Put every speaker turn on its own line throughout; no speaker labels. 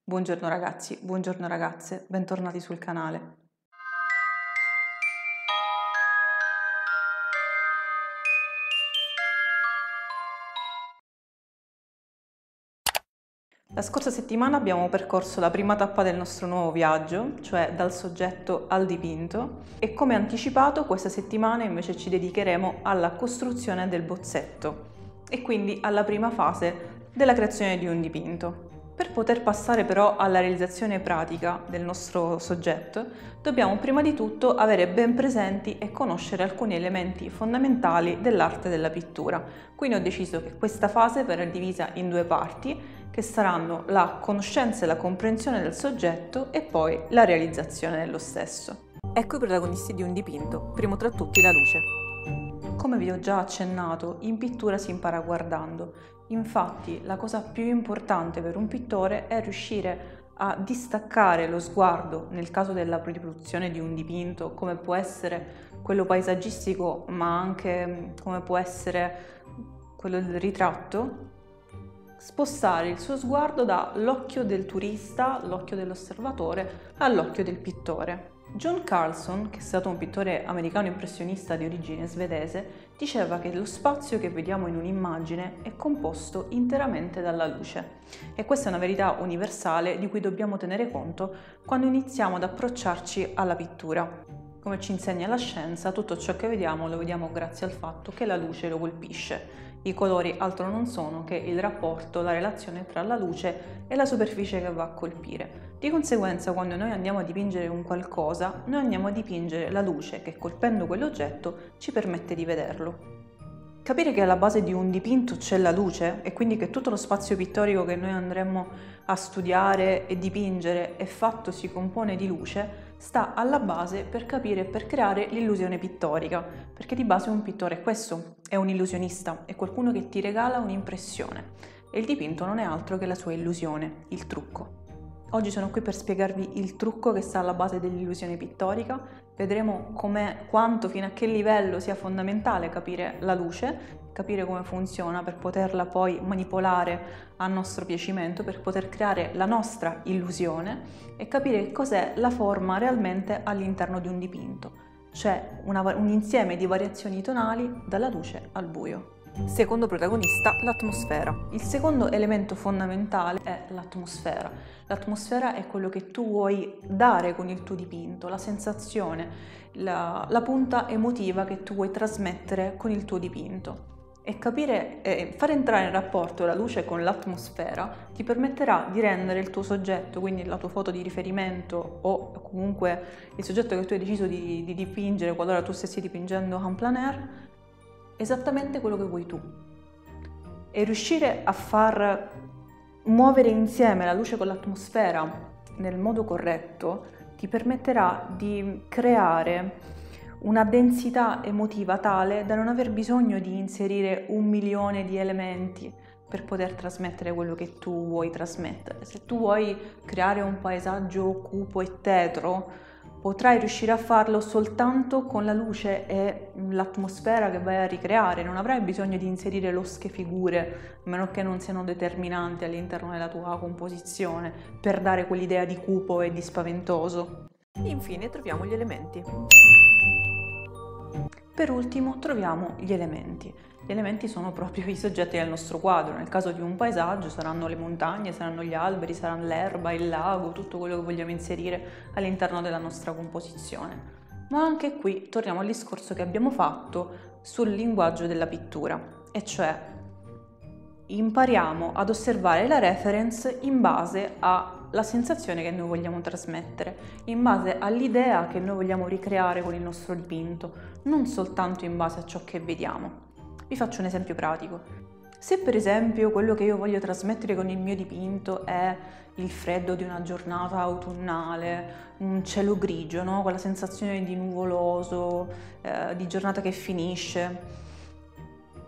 Buongiorno ragazzi, buongiorno ragazze, bentornati sul canale. La scorsa settimana abbiamo percorso la prima tappa del nostro nuovo viaggio, cioè dal soggetto al dipinto, e come anticipato questa settimana invece ci dedicheremo alla costruzione del bozzetto e quindi alla prima fase della creazione di un dipinto. Per poter passare però alla realizzazione pratica del nostro soggetto, dobbiamo prima di tutto avere ben presenti e conoscere alcuni elementi fondamentali dell'arte della pittura. Quindi ho deciso che questa fase verrà divisa in due parti, che saranno la conoscenza e la comprensione del soggetto e poi la realizzazione dello stesso. Ecco i protagonisti di un dipinto, primo tra tutti la luce. Come vi ho già accennato, in pittura si impara guardando. Infatti, la cosa più importante per un pittore è riuscire a distaccare lo sguardo, nel caso della riproduzione di un dipinto, come può essere quello paesaggistico, ma anche come può essere quello del ritratto, spostare il suo sguardo dall'occhio del turista, l'occhio dell'osservatore, all'occhio del pittore. John Carlson, che è stato un pittore americano impressionista di origine svedese, diceva che lo spazio che vediamo in un'immagine è composto interamente dalla luce. E questa è una verità universale di cui dobbiamo tenere conto quando iniziamo ad approcciarci alla pittura. Come ci insegna la scienza, tutto ciò che vediamo lo vediamo grazie al fatto che la luce lo colpisce. I colori altro non sono che il rapporto, la relazione tra la luce e la superficie che va a colpire. Di conseguenza, quando noi andiamo a dipingere un qualcosa, noi andiamo a dipingere la luce che, colpendo quell'oggetto, ci permette di vederlo. Capire che alla base di un dipinto c'è la luce e quindi che tutto lo spazio pittorico che noi andremo a studiare e dipingere si compone di luce, sta alla base per capire e per creare l'illusione pittorica, perché di base un pittore è questo, è un illusionista, è qualcuno che ti regala un'impressione e il dipinto non è altro che la sua illusione, il trucco. Oggi sono qui per spiegarvi il trucco che sta alla base dell'illusione pittorica. Vedremo quanto, fino a che livello sia fondamentale capire la luce, capire come funziona per poterla poi manipolare a nostro piacimento, per poter creare la nostra illusione e capire cos'è la forma realmente all'interno di un dipinto, cioè un insieme di variazioni tonali dalla luce al buio. Secondo protagonista, l'atmosfera. Il secondo elemento fondamentale è l'atmosfera. L'atmosfera è quello che tu vuoi dare con il tuo dipinto, la sensazione, la punta emotiva che tu vuoi trasmettere con il tuo dipinto. E far entrare in rapporto la luce con l'atmosfera ti permetterà di rendere il tuo soggetto, quindi la tua foto di riferimento o comunque il soggetto che tu hai deciso di dipingere qualora tu stessi dipingendo en plein air, esattamente quello che vuoi tu. E riuscire a far muovere insieme la luce con l'atmosfera nel modo corretto ti permetterà di creare una densità emotiva tale da non aver bisogno di inserire 1.000.000 di elementi per poter trasmettere quello che tu vuoi trasmettere. Se tu vuoi creare un paesaggio cupo e tetro, potrai riuscire a farlo soltanto con la luce e l'atmosfera che vai a ricreare, non avrai bisogno di inserire losche figure, a meno che non siano determinanti all'interno della tua composizione, per dare quell'idea di cupo e di spaventoso. Infine troviamo gli elementi. Per ultimo troviamo gli elementi. Gli elementi sono proprio i soggetti del nostro quadro. Nel caso di un paesaggio saranno le montagne, saranno gli alberi, saranno l'erba, il lago, tutto quello che vogliamo inserire all'interno della nostra composizione. Ma anche qui torniamo al discorso che abbiamo fatto sul linguaggio della pittura, e cioè impariamo ad osservare la reference in base alla sensazione che noi vogliamo trasmettere, in base all'idea che noi vogliamo ricreare con il nostro dipinto, non soltanto in base a ciò che vediamo. Vi faccio un esempio pratico. Se per esempio quello che io voglio trasmettere con il mio dipinto è il freddo di una giornata autunnale, un cielo grigio, no? Quella sensazione di nuvoloso, di giornata che finisce,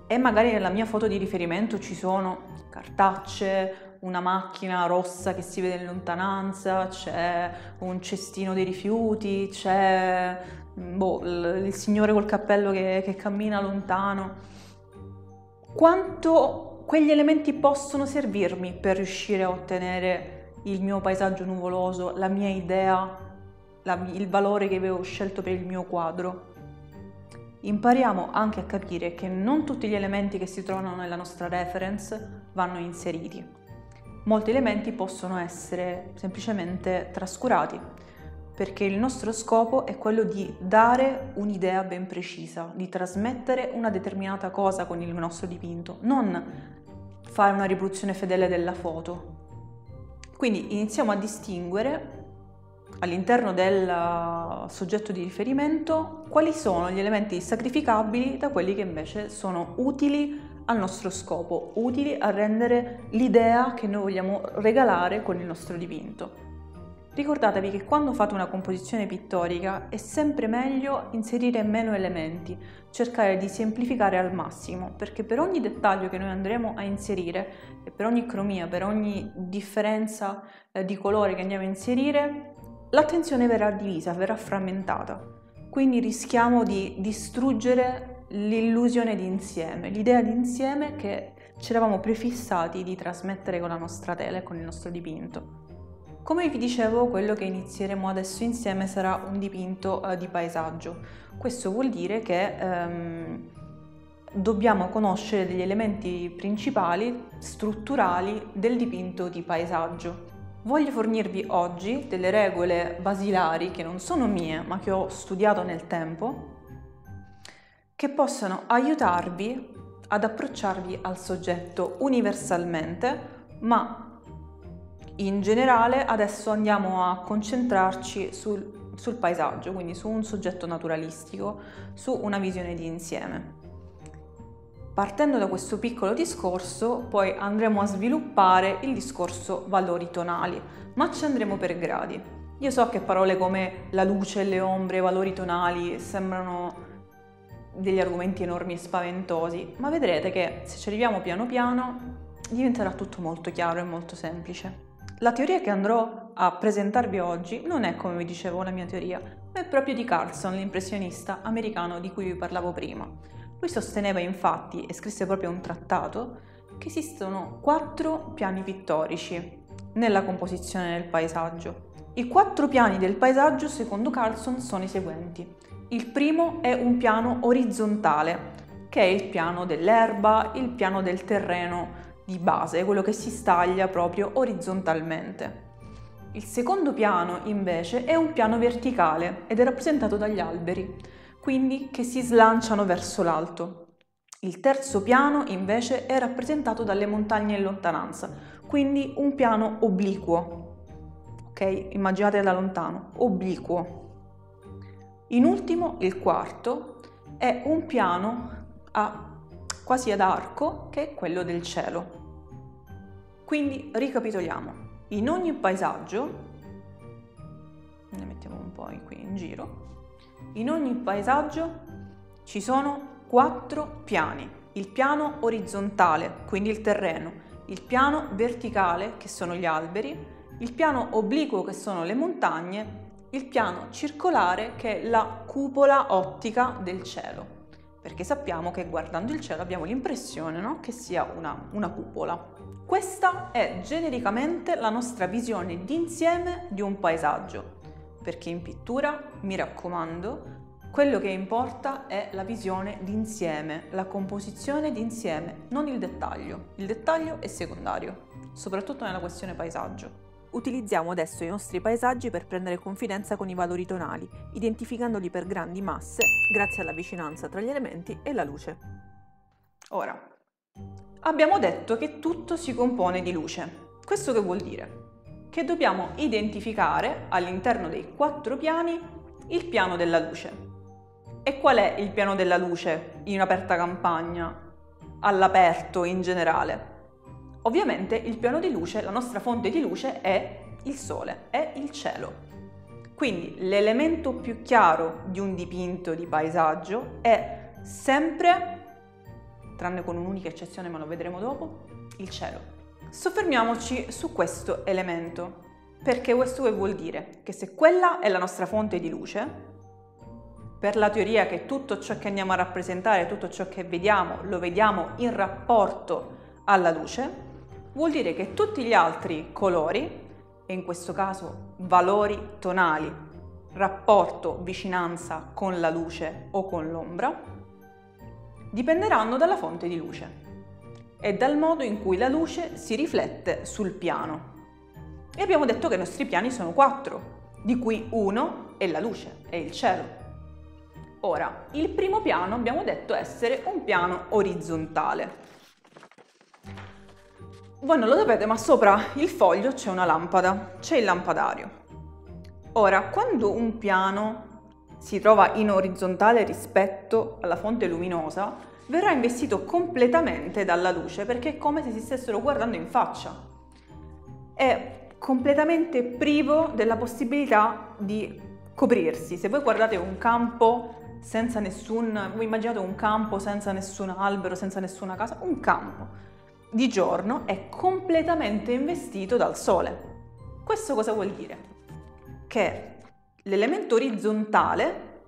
e magari nella mia foto di riferimento ci sono cartacce, una macchina rossa che si vede in lontananza, c'è un cestino dei rifiuti, c'è il signore col cappello che cammina lontano. Quanto quegli elementi possono servirmi per riuscire a ottenere il mio paesaggio nuvoloso, la mia idea, il valore che avevo scelto per il mio quadro. Impariamo anche a capire che non tutti gli elementi che si trovano nella nostra reference vanno inseriti. Molti elementi possono essere semplicemente trascurati, perché il nostro scopo è quello di dare un'idea ben precisa, di trasmettere una determinata cosa con il nostro dipinto, non fare una riproduzione fedele della foto. Quindi iniziamo a distinguere all'interno del soggetto di riferimento quali sono gli elementi sacrificabili da quelli che invece sono utili al nostro scopo, utili a rendere l'idea che noi vogliamo regalare con il nostro dipinto. Ricordatevi che quando fate una composizione pittorica è sempre meglio inserire meno elementi, cercare di semplificare al massimo, perché per ogni dettaglio che noi andremo a inserire e per ogni cromia, per ogni differenza di colore che andiamo a inserire, l'attenzione verrà divisa, verrà frammentata. Quindi rischiamo di distruggere l'illusione di insieme, l'idea di insieme che ci eravamo prefissati di trasmettere con la nostra tela e con il nostro dipinto. Come vi dicevo, quello che inizieremo adesso insieme sarà un dipinto di paesaggio. Questo vuol dire che dobbiamo conoscere degli elementi principali, strutturali del dipinto di paesaggio. Voglio fornirvi oggi delle regole basilari che non sono mie, ma che ho studiato nel tempo, che possono aiutarvi ad approcciarvi al soggetto universalmente, ma in generale adesso andiamo a concentrarci sul paesaggio, quindi su un soggetto naturalistico, su una visione di insieme. Partendo da questo piccolo discorso, poi andremo a sviluppare il discorso valori tonali, ma ci andremo per gradi. Io so che parole come la luce, le ombre, valori tonali sembrano degli argomenti enormi e spaventosi, ma vedrete che se ci arriviamo piano piano diventerà tutto molto chiaro e molto semplice. La teoria che andrò a presentarvi oggi non è, come vi dicevo, la mia teoria, ma è proprio di Carlson, l'impressionista americano di cui vi parlavo prima. Lui sosteneva infatti, e scrisse proprio un trattato, che esistono 4 piani pittorici nella composizione del paesaggio. I 4 piani del paesaggio, secondo Carlson, sono i seguenti. Il primo è un piano orizzontale, che è il piano dell'erba, il piano del terreno di base, quello che si staglia proprio orizzontalmente. Il secondo piano invece è un piano verticale ed è rappresentato dagli alberi, quindi che si slanciano verso l'alto. Il terzo piano invece è rappresentato dalle montagne in lontananza, quindi un piano obliquo. Ok? Immaginate da lontano, obliquo. In ultimo, il quarto è un piano quasi ad arco, che è quello del cielo. Quindi ricapitoliamo, in ogni paesaggio, ne mettiamo un po' qui in giro, in ogni paesaggio ci sono 4 piani, il piano orizzontale, quindi il terreno, il piano verticale, che sono gli alberi, il piano obliquo, che sono le montagne, il piano circolare, che è la cupola ottica del cielo. Perché sappiamo che guardando il cielo abbiamo l'impressione, no? Che sia una cupola. Questa è genericamente la nostra visione d'insieme di un paesaggio, perché in pittura, mi raccomando, quello che importa è la visione d'insieme, la composizione d'insieme, non il dettaglio. Il dettaglio è secondario, soprattutto nella questione paesaggio. Utilizziamo adesso i nostri paesaggi per prendere confidenza con i valori tonali, identificandoli per grandi masse grazie alla vicinanza tra gli elementi e la luce. Ora, abbiamo detto che tutto si compone di luce. Questo che vuol dire? Che dobbiamo identificare all'interno dei 4 piani il piano della luce. E qual è il piano della luce in un'aperta campagna, all'aperto in generale? Ovviamente il piano di luce, la nostra fonte di luce è il sole, è il cielo. Quindi l'elemento più chiaro di un dipinto di paesaggio è sempre, tranne con un'unica eccezione ma lo vedremo dopo, il cielo. Soffermiamoci su questo elemento, perché questo che vuol dire? Che se quella è la nostra fonte di luce, per la teoria che tutto ciò che andiamo a rappresentare, tutto ciò che vediamo, lo vediamo in rapporto alla luce, vuol dire che tutti gli altri colori e in questo caso valori tonali, rapporto vicinanza con la luce o con l'ombra, dipenderanno dalla fonte di luce e dal modo in cui la luce si riflette sul piano. E abbiamo detto che i nostri piani sono 4, di cui uno è la luce, è il cielo. Ora, il primo piano abbiamo detto essere un piano orizzontale. Voi non lo sapete, ma sopra il foglio c'è una lampada, c'è il lampadario. Ora, quando un piano si trova in orizzontale rispetto alla fonte luminosa, verrà investito completamente dalla luce perché è come se si stessero guardando in faccia. È completamente privo della possibilità di coprirsi. Se voi guardate un campo senza voi immaginate un campo senza nessun albero, senza nessuna casa, un campo di giorno è completamente investito dal sole. Questo cosa vuol dire? Che l'elemento orizzontale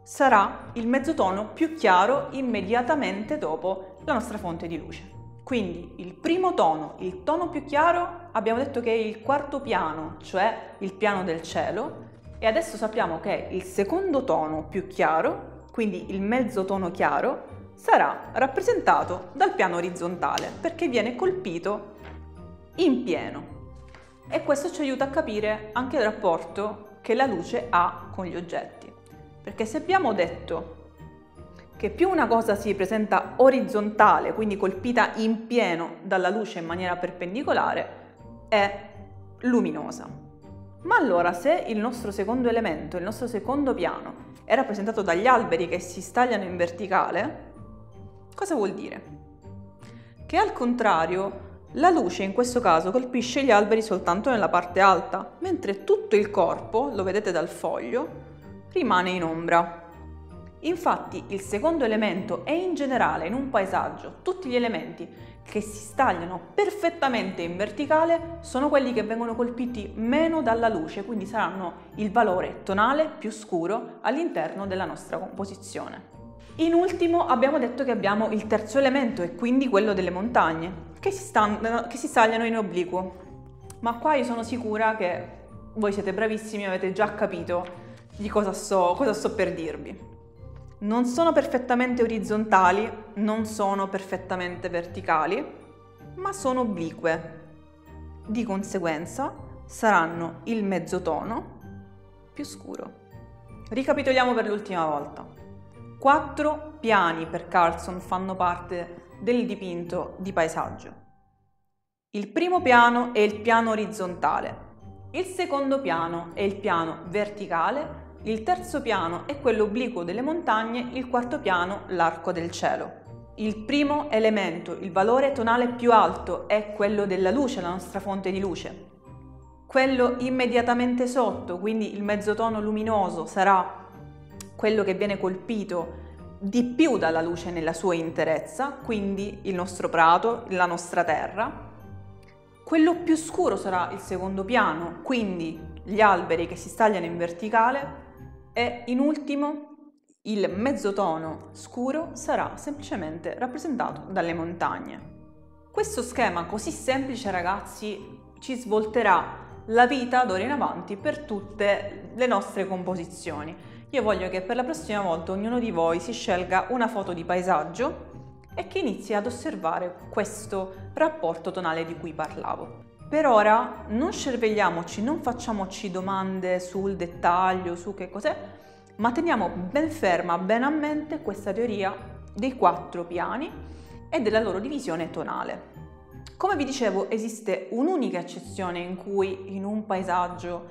sarà il mezzotono più chiaro immediatamente dopo la nostra fonte di luce. Quindi il primo tono, il tono più chiaro, abbiamo detto che è il quarto piano, cioè il piano del cielo, e adesso sappiamo che il secondo tono più chiaro, quindi il mezzotono chiaro, sarà rappresentato dal piano orizzontale perché viene colpito in pieno. E questo ci aiuta a capire anche il rapporto che la luce ha con gli oggetti. Perché se abbiamo detto che più una cosa si presenta orizzontale, quindi colpita in pieno dalla luce in maniera perpendicolare, è luminosa. Ma allora se il nostro secondo elemento, il nostro secondo piano, è rappresentato dagli alberi che si stagliano in verticale, cosa vuol dire? Che al contrario la luce in questo caso colpisce gli alberi soltanto nella parte alta, mentre tutto il corpo, lo vedete dal foglio, rimane in ombra. Infatti il secondo elemento e in generale in un paesaggio tutti gli elementi che si stagliano perfettamente in verticale sono quelli che vengono colpiti meno dalla luce, quindi saranno il valore tonale più scuro all'interno della nostra composizione. In ultimo abbiamo detto che abbiamo il terzo elemento e quindi quello delle montagne che si stagliano in obliquo. Ma qua io sono sicura che voi siete bravissimi e avete già capito di cosa sto per dirvi. Non sono perfettamente orizzontali, non sono perfettamente verticali, ma sono oblique. Di conseguenza saranno il mezzotono più scuro. Ricapitoliamo per l'ultima volta. 4 piani per Carlson fanno parte del dipinto di paesaggio. Il primo piano è il piano orizzontale, il secondo piano è il piano verticale, il terzo piano è quello obliquo delle montagne, il quarto piano l'arco del cielo. Il primo elemento, il valore tonale più alto, è quello della luce, la nostra fonte di luce. Quello immediatamente sotto, quindi il mezzotono luminoso, sarà quello che viene colpito di più dalla luce nella sua interezza, quindi il nostro prato, la nostra terra. Quello più scuro sarà il secondo piano, quindi gli alberi che si stagliano in verticale. E in ultimo il mezzotono scuro sarà semplicemente rappresentato dalle montagne. Questo schema così semplice, ragazzi, ci svolterà la vita d'ora in avanti per tutte le nostre composizioni. Io voglio che per la prossima volta ognuno di voi si scelga una foto di paesaggio e che inizi ad osservare questo rapporto tonale di cui parlavo. Per ora non scervelliamoci, non facciamoci domande sul dettaglio, su che cos'è, ma teniamo ben ferma, ben a mente questa teoria dei 4 piani e della loro divisione tonale. Come vi dicevo, esiste un'unica eccezione in cui in un paesaggio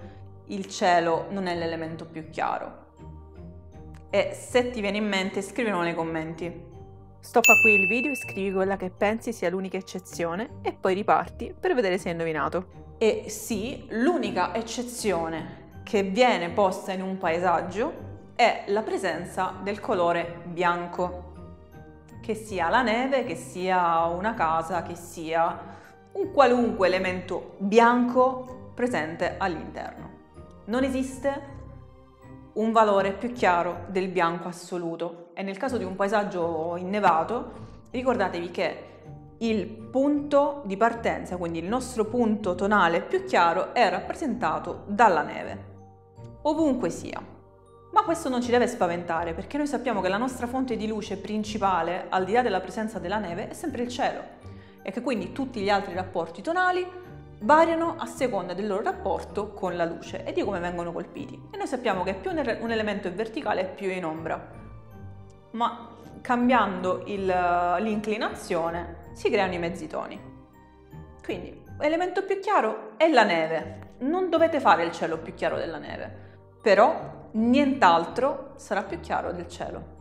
il cielo non è l'elemento più chiaro. E se ti viene in mente, scrivilo nei commenti. Stoppa qui il video e scrivi quella che pensi sia l'unica eccezione e poi riparti per vedere se hai indovinato. E sì, l'unica eccezione che viene posta in un paesaggio è la presenza del colore bianco. Che sia la neve, che sia una casa, che sia un qualunque elemento bianco presente all'interno. Non esiste un valore più chiaro del bianco assoluto e nel caso di un paesaggio innevato ricordatevi che il punto di partenza, quindi il nostro punto tonale più chiaro, è rappresentato dalla neve, ovunque sia. Ma questo non ci deve spaventare, perché noi sappiamo che la nostra fonte di luce principale, al di là della presenza della neve, è sempre il cielo, e che quindi tutti gli altri rapporti tonali variano a seconda del loro rapporto con la luce e di come vengono colpiti. E noi sappiamo che più un elemento è verticale, più è in ombra. Ma cambiando l'inclinazione si creano i mezzi toni. Quindi l'elemento più chiaro è la neve. Non dovete fare il cielo più chiaro della neve, però nient'altro sarà più chiaro del cielo.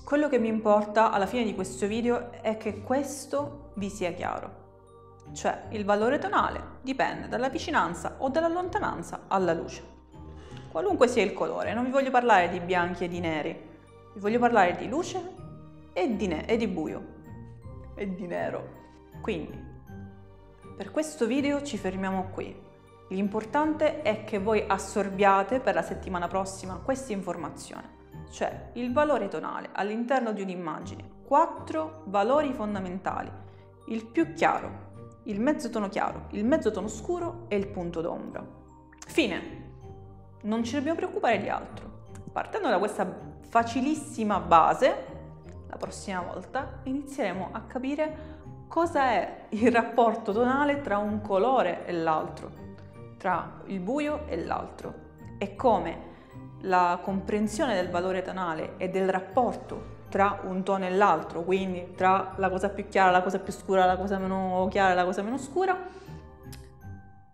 Quello che mi importa alla fine di questo video è che questo vi sia chiaro. Cioè, il valore tonale dipende dalla vicinanza o dalla lontananza alla luce. Qualunque sia il colore, non vi voglio parlare di bianchi e di neri, vi voglio parlare di luce e di buio e di nero. Quindi, per questo video ci fermiamo qui. L'importante è che voi assorbiate per la settimana prossima questa informazione, cioè il valore tonale all'interno di un'immagine. 4 valori fondamentali: il più chiaro, il mezzotono chiaro, il mezzotono scuro e il punto d'ombra. Fine. Non ci dobbiamo preoccupare di altro. Partendo da questa facilissima base, la prossima volta inizieremo a capire cosa è il rapporto tonale tra un colore e l'altro, tra il buio e l'altro, e come la comprensione del valore tonale e del rapporto tra un tono e l'altro, quindi tra la cosa più chiara, la cosa più scura, la cosa meno chiara e la cosa meno scura,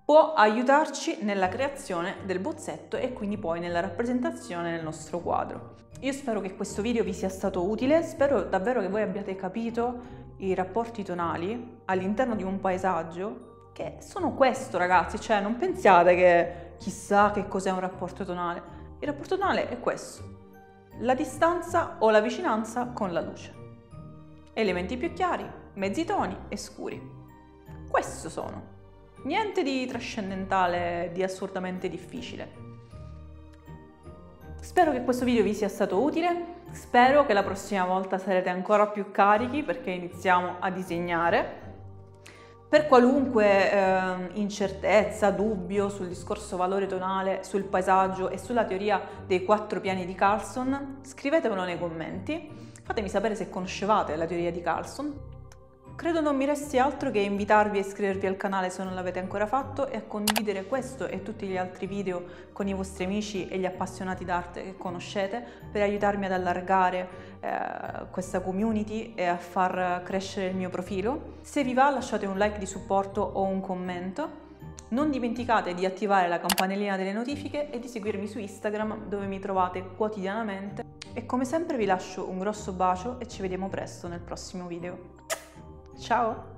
può aiutarci nella creazione del bozzetto e quindi poi nella rappresentazione nel nostro quadro. Io spero che questo video vi sia stato utile, spero davvero che voi abbiate capito i rapporti tonali all'interno di un paesaggio, che sono questo, ragazzi, cioè non pensiate che chissà che cos'è un rapporto tonale. Il rapporto tonale è questo: la distanza o la vicinanza con la luce. Elementi più chiari, mezzi toni e scuri. Questo sono. Niente di trascendentale, di assurdamente difficile. Spero che questo video vi sia stato utile, spero che la prossima volta sarete ancora più carichi perché iniziamo a disegnare. Per qualunque incertezza, dubbio sul discorso valore tonale, sul paesaggio e sulla teoria dei 4 piani di Carlson, scrivetemelo nei commenti, fatemi sapere se conoscevate la teoria di Carlson. Credo non mi resti altro che invitarvi a iscrivervi al canale se non l'avete ancora fatto e a condividere questo e tutti gli altri video con i vostri amici e gli appassionati d'arte che conoscete per aiutarmi ad allargare questa community e a far crescere il mio profilo. Se vi va, lasciate un like di supporto o un commento. Non dimenticate di attivare la campanellina delle notifiche e di seguirmi su Instagram, dove mi trovate quotidianamente. E come sempre vi lascio un grosso bacio e ci vediamo presto nel prossimo video. Ciao!